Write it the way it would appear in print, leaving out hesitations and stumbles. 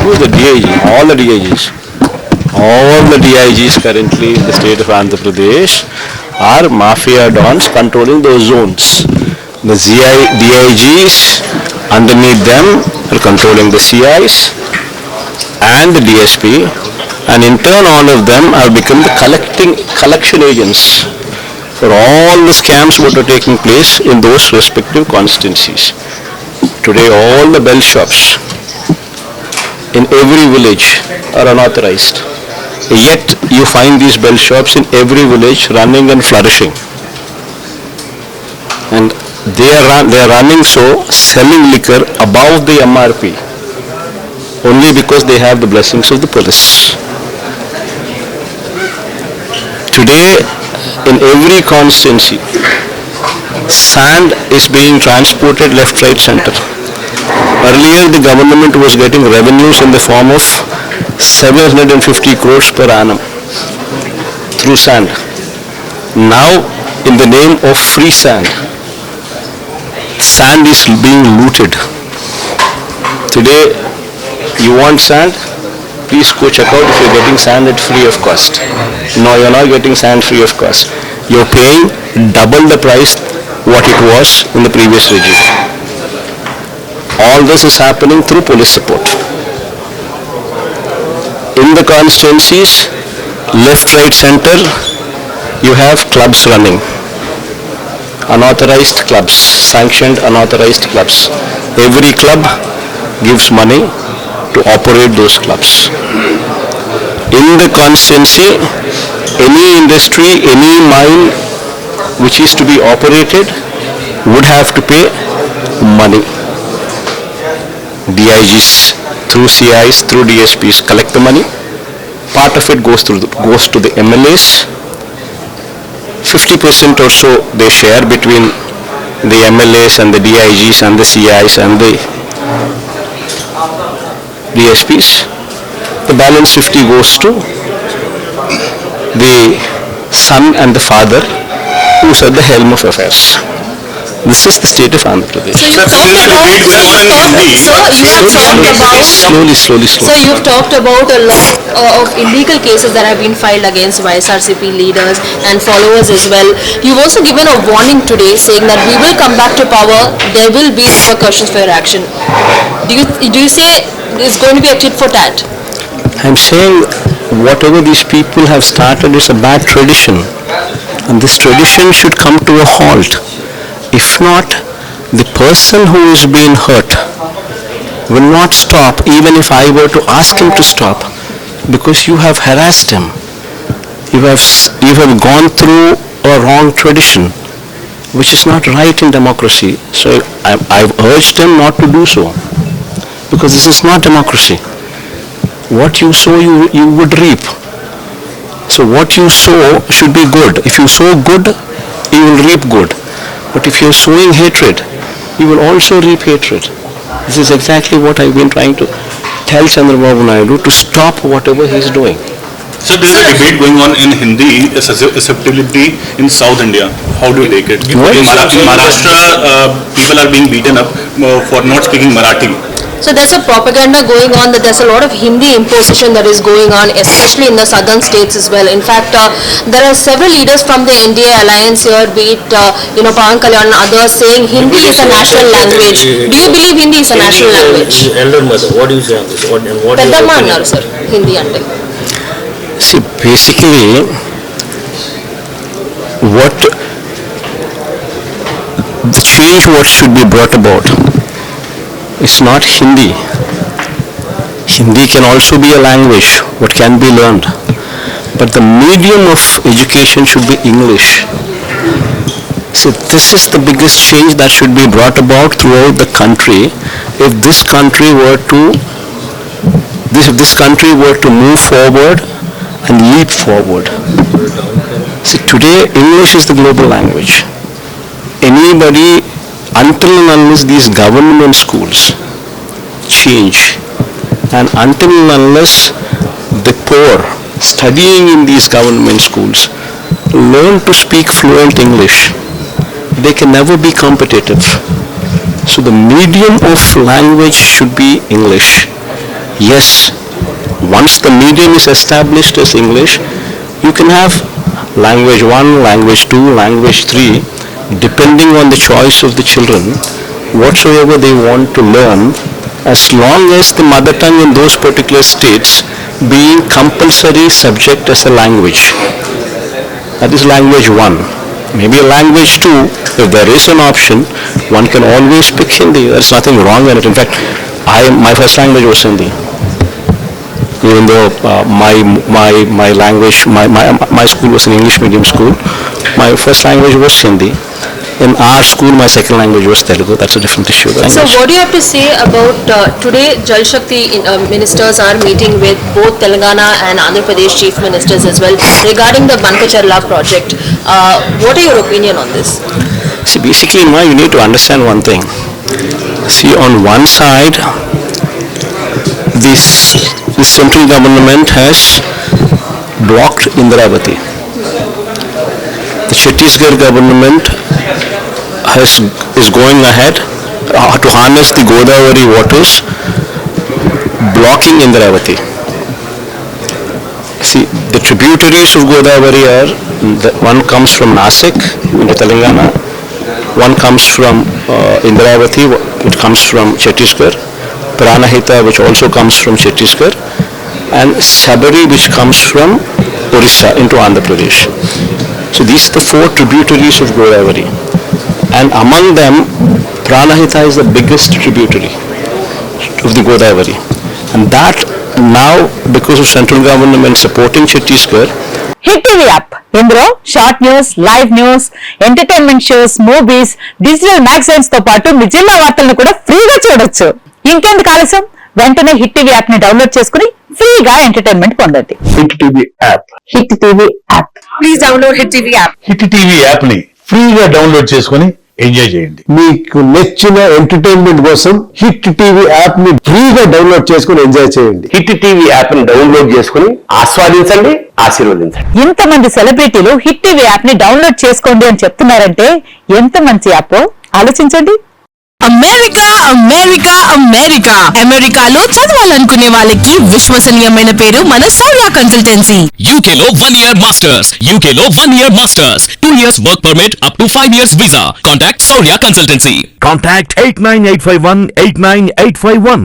Who the DIG? All the DIGs currently in the state of Andhra Pradesh are mafia dons controlling those zones. The DIGs underneath them are controlling the CIs and the DSP, and in turn all of them have become the collection agents for all the scams that are taking place in those respective constituencies. Today all the bell shops in every village are unauthorized. Yet you find these bell shops in every village running and flourishing. And they are running so, selling liquor above the MRP only because they have the blessings of the police. Today in every constituency, sand is being transported left, right, center. Earlier the government was getting revenues in the form of 750 crores per annum through sand. Now in the name of free sand, sand is being looted. Today you want sand? Please go check out if you're getting sand at free of cost. No, you're not getting sand free of cost. You're paying double the price what it was in the previous regime. All this is happening through police support. In the constituencies, left, right, center, you have clubs running. Unauthorized clubs, sanctioned unauthorized clubs. Every club gives money to operate those clubs. In the constituency, any industry, any mine which is to be operated would have to pay money. DIGs through CIs, through DSPs collect the money. Part of it goes to the MLAs. 50% or so they share between the MLAs and the DIGs and the CIs and the DSPs. The balance 50 goes to the son and the father who's at the helm of affairs. This is the state of Andhra Pradesh. So you've talked about a lot of illegal cases that have been filed against YSRCP leaders and followers as well. You've also given a warning today saying that we will come back to power, there will be repercussions for your action. Do you say it's going to be a tit for tat? I'm saying whatever these people have started is a bad tradition, and this tradition should come to a halt. If not, the person who is being hurt will not stop even if I were to ask him to stop, because you have harassed him. You have gone through a wrong tradition which is not right in democracy. So I've urged him not to do so, because this is not democracy. What you sow you would reap. So what you sow should be good. If you sow good, you will reap good. But if you are sowing hatred, you will also reap hatred. This is exactly what I've been trying to tell Chandrababu Naidu to stop whatever he is doing. So there is a debate going on in Hindi, acceptability in South India. How do you take it? In Maharashtra, people are being beaten up for not speaking Marathi. So there's a propaganda going on that there's a lot of Hindi imposition that is going on, especially in the southern states as well. In fact, there are several leaders from the NDA alliance here, be it Pawan Kalyan and others, saying Hindi is a national language. Do you believe Hindi is a national language? Elder mother, what do you say on this? Peddamma annaru sir, Hindi ante. See, basically, the change what should be brought about is not Hindi. Hindi can also be a language what can be learned, but the medium of education should be English. So this is the biggest change that should be brought about throughout the country. If this country were to move forward and leap forward. See, today English is the global language. Anybody, until and unless these government schools change, and until and unless the poor studying in these government schools learn to speak fluent English, they can never be competitive. So the medium of language should be English. Yes, once the medium is established as English, you can have language 1, language 2, language 3, depending on the choice of the children, whatsoever they want to learn, as long as the mother tongue in those particular states being compulsory subject as a language. That is language 1. Maybe language 2, if there is an option, one can always pick Hindi. There's nothing wrong in it. In fact, my first language was Hindi. Even though my language, my school was an English medium school, my first language was Hindi. In our school, my second language was Telugu. That's a different issue. So what do you have to say about today Jal Shakti ministers are meeting with both Telangana and Andhra Pradesh chief ministers as well regarding the Bankacharla project. What are your opinion on this? See, basically, you need to understand one thing. See, on one side, this central government has blocked Indravati. The Chhattisgarh government is going ahead to harness the Godavari waters, blocking Indravati. See, the tributaries of Godavari are, one comes from Nasik into Telangana, one comes from Indravati, it comes from Chhattisgarh, Pranahita, which also comes from Chhattisgarh, and Sabari, which comes from Orissa into Andhra Pradesh. So these are the 4 tributaries of Godavari, and among them Pranahita is the biggest tributary of the Godavari, and that now, because of central government supporting Chhattisgarh. Hit TV app ఇందులో short news, live news, entertainment shows, movies, digital magazines తో పాటు మీ జిల్లా వార్తలను కూడా ఫ్రీగా చూడొచ్చు. ఇంకెందుకు ఆలస్యం, వెంటనే హిట్ టీవీ యాప్ ని డౌన్లోడ్ చేసుకుని ఫ్రీగా ఎంటర్టైన్మెంట్ పొందండి. Hit TV app. Hit TV app. Please download Hit TV app. Hit TV app ని ఫ్రీగా డౌన్లోడ్ చేసుకుని ఎంజాయ్ చేయండి. మీకు నచ్చిన ఎంటర్టైన్మెంట్ కోసం హిట్ టీవీ యాప్ ని ఫ్రీగా డౌన్లోడ్ చేసుకుని ఎంజాయ్ చేయండి. హిట్ టీవీ యాప్ ని డౌన్లోడ్ చేసుకుని ఆస్వాదించండి, ఆశీర్వదించండి. ఇంతమంది సెలబ్రిటీలు హిట్ టీవీ యాప్ ని డౌన్లోడ్ చేసుకోండి అని చెప్తున్నారంటే ఎంత మంచి యాప్ ఆలోచించండి. అమెరికా అమెరికా అమెరికా అమెరికాలో చదవాలనుకునే వాళ్ళకి విశ్వసనీయమైన పేరు మన సౌర్య కన్సల్టెన్సీ. UK లో 1 year masters. UK లో 1 year masters. 2 years work permit up to 5 years visa. Contact Saurya Consultancy. Contact 89851 89851.